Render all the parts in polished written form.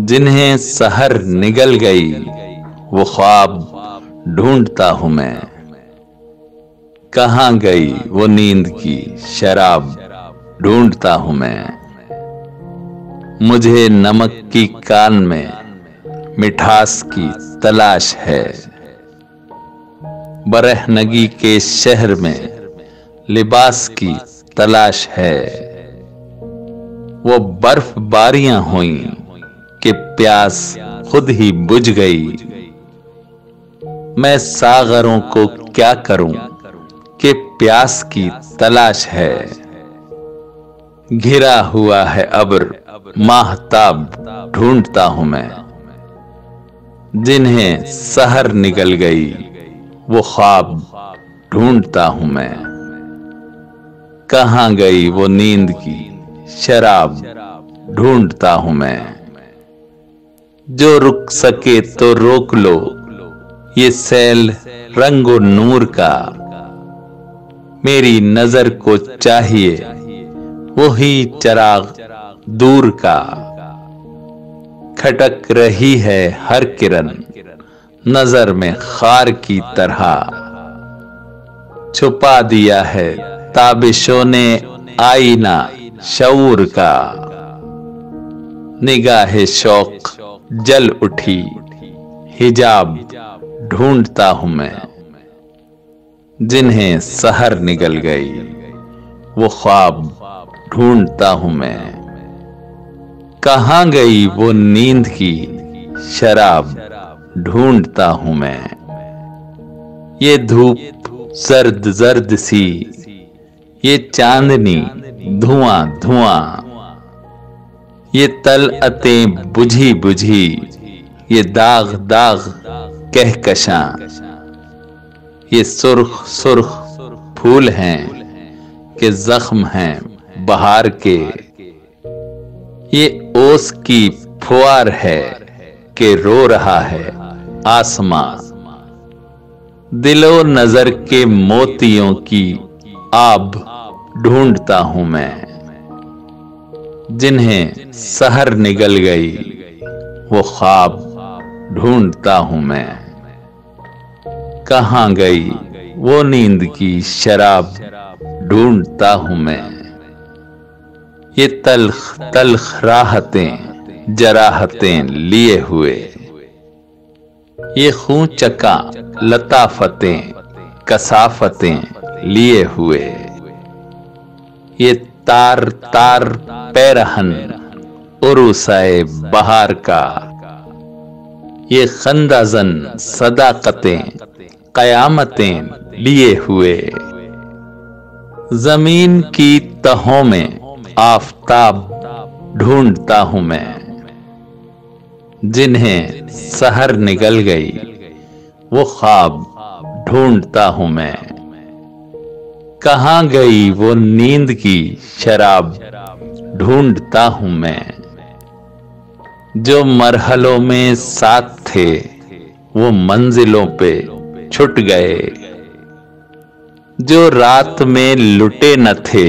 जिन्हें सहर निगल गई वो ख्वाब ढूंढता हूं मैं। कहाँ गई वो नींद की शराब ढूंढता हूं मैं। मुझे नमक की कान में मिठास की तलाश है। बरहनगी के शहर में लिबास की तलाश है। वो बर्फबारियां हुई कि प्यास खुद ही बुझ गई। मैं सागरों को क्या करूं कि प्यास की तलाश है। घिरा हुआ है अब्र माहताब ढूंढता हूं मैं। जिन्हें सहर निकल गई वो ख्वाब ढूंढता हूं मैं। कहाँ गई वो नींद की शराब ढूंढता हूं मैं। जो रुक सके तो रोक लो ये सैल रंगो नूर का। मेरी नजर को चाहिए वही चिराग दूर का। खटक रही है हर किरण नजर में खार की तरह। छुपा दिया है ताबिशों ने आईना शऊर का। निगाहे शौक जल उठी हिजाब ढूंढता हूं मैं। जिन्हें सहर निगल गई वो ख्वाब ढूंढता हूं मैं। कहाँ गई वो नींद की शराब ढूंढता हूं मैं। ये धूप सर्द जर्द सी ये चांदनी धुआं धुआं। ये तलअतें बुझी बुझी ये दाग दाग कहकशां। ये सुर्ख सुर्ख फूल हैं कि जख्म हैं बहार के। ये ओस की फुआर है कि रो रहा है आसमां। दिलो नजर के मोतियों की आब ढूंढता हूं मैं। जिन्हें सहर निगल गई वो ख्वाब ढूंढता हूं मैं। कहाँ गई वो नींद की शराब ढूंढता हूं मैं। ये तल्ख तल्ख राहतें जराहतें लिए हुए। ये खूं चका लताफतें कसाफतें लिए हुए। ये तार तार पैरहन उरुसाए बहार का। ये खंदाजन सदाकतें कयामतें लिए हुए। जमीन की तहों में आफताब ढूंढता हूं मैं। जिन्हें सहर निगल गई वो ख्वाब ढूंढता हूं मैं। कहाँ गई वो नींद की शराब ढूंढता हूं मैं। जो मरहलों में साथ थे वो मंजिलों पे छुट गए। जो रात में लुटे न थे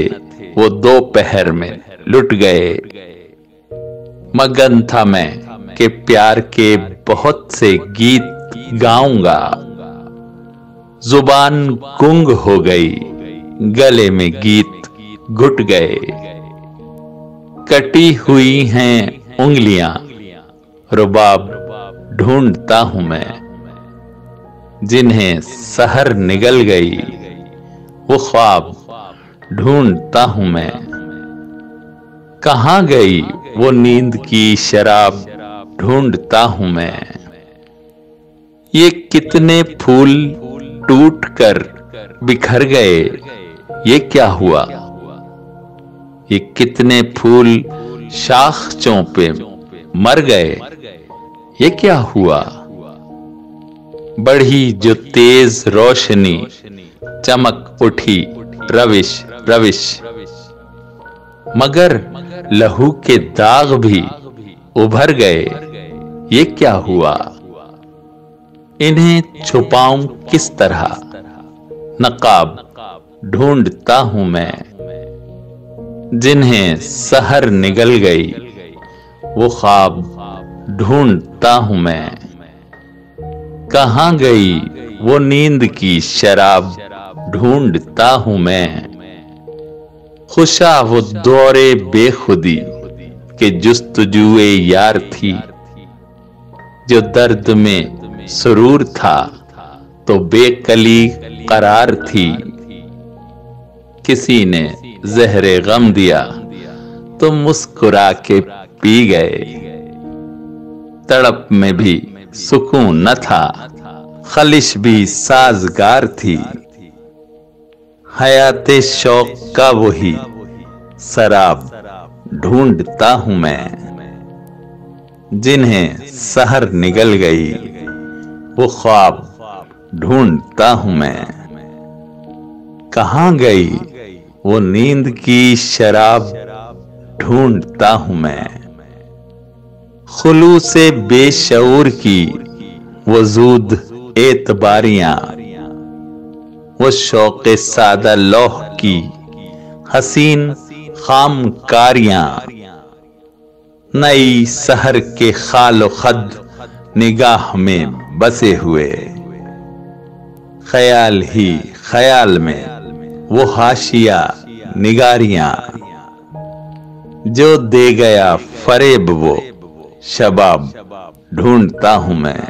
वो दोपहर में लुट गए। मगन था मैं कि प्यार के बहुत से गीत गाऊंगा। जुबान गुंग हो गई गले में गीत घुट गए। कटी हुई हैं उंगलियां रुबाब ढूंढता हूं मैं। जिन्हें सहर निगल गई वो ख्वाब ढूंढता हूं मैं। कहाँ गई वो नींद की शराब ढूंढता हूं मैं। ये कितने फूल टूट कर बिखर गए ये क्या हुआ। ये कितने फूल शाखों पे मर गए ये क्या हुआ। बढ़ी जो तेज रोशनी चमक उठी रविश रविश। मगर लहू के दाग भी उभर गए ये क्या हुआ। इन्हें छुपाऊं किस तरह नकाब ढूंढता हूं मैं। जिन्हें सहर निगल गई वो ख्वाब ढूंढता हूं मैं। कहां गई वो नींद की शराब, ढूंढता हूं मैं। खुशा वो दौरे बेखुदी के जुस्तजुए यार थी, जो दर्द में सुरूर था तो बेकली करार थी। किसी ने जहरे गम दिया तो मुस्कुरा के पी गए। तड़प में भी सुकून न था, खलिश भी साजगार थी। हयाते शौक का वही शराब, ढूंढता हूं मैं। जिन्हें सहर निगल गई वो ख्वाब, ढूंढता हूं मैं। कहां गई वो नींद की शराब, ढूंढता हूं मैं। खुलू से बेशऊर की वजूद एतबारियां, वो शौक़े सादा लौह की हसीन खामकारियां। नई सहर के खालो खद निगाह में बसे हुए, ख्याल ही ख्याल में वो हाशिया निगारियां। जो दे गया फरेब वो शबाब, ढूंढता हूं मैं।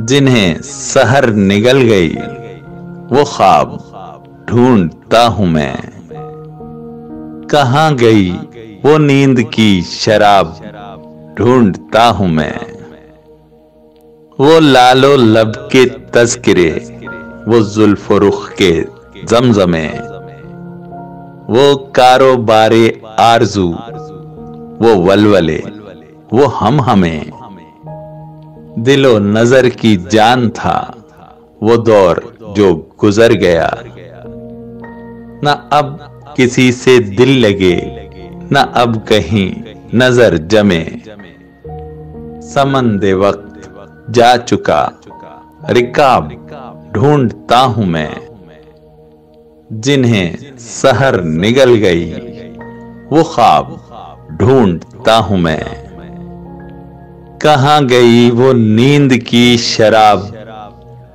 जिन्हें सहर निगल गई वो ख्वाब, ढूंढता हूं मैं। कहां गई वो नींद की शराब, ढूंढता हूं मैं। वो लालो लब के तज़किरे, वो जुल्फ़ो रुख के ज़मज़मे, वो कारोबारे आरज़ू, वो वलवले, वो हम हमें। दिलो नजर की जान था वो दौर जो गुजर गया। न अब किसी से दिल लगे, न अब कहीं नजर जमे। समंदे वक्त जा चुका रिकाब, ढूंढता हूं मैं। जिन्हें सहर निगल गई वो ख्वाब, ढूंढता हूं मैं। कहां गई वो नींद की शराब,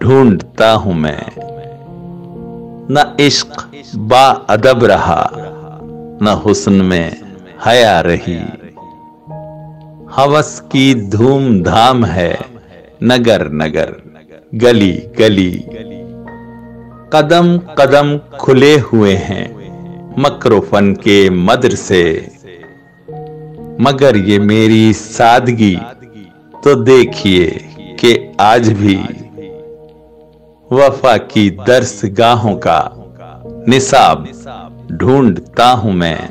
ढूंढता हूं मैं। न इश्क बा अदब रहा, न हुस्न में हया रही। हवस की धूमधाम है नगर नगर, गली गली। कदम कदम खुले हुए हैं मकरोफन के मदरसे। मगर ये मेरी सादगी तो देखिए कि आज भी वफा की दर्सगाहों का निसाब, ढूंढता हूं मैं।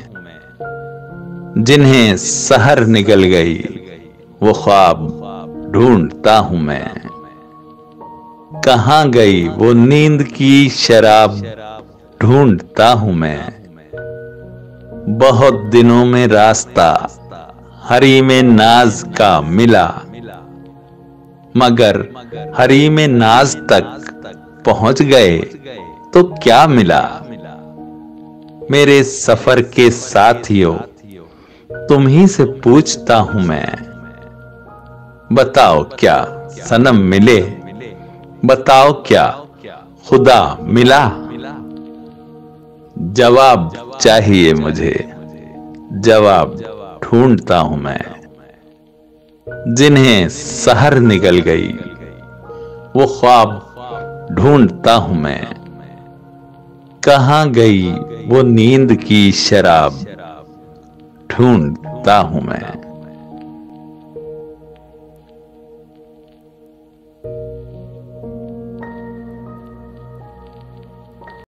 जिन्हें सहर निगल गई वो ख्वाब, ढूंढता हूं मैं। कहां गई वो नींद की शराब, ढूंढता हूं मैं। बहुत दिनों में रास्ता हरीम नाज का मिला, मगर हरीम नाज तक पहुंच गए तो क्या मिला। मेरे सफर के साथियों तुम ही से पूछता हूं मैं। बताओ क्या सनम मिले, बताओ क्या खुदा मिला। जवाब चाहिए मुझे, जवाब ढूंढता हूं मैं। जिन्हें सहर निकल गई वो ख्वाब, ढूंढता हूं मैं। कहां गई वो नींद की शराब, ढूंढता हूं मैं।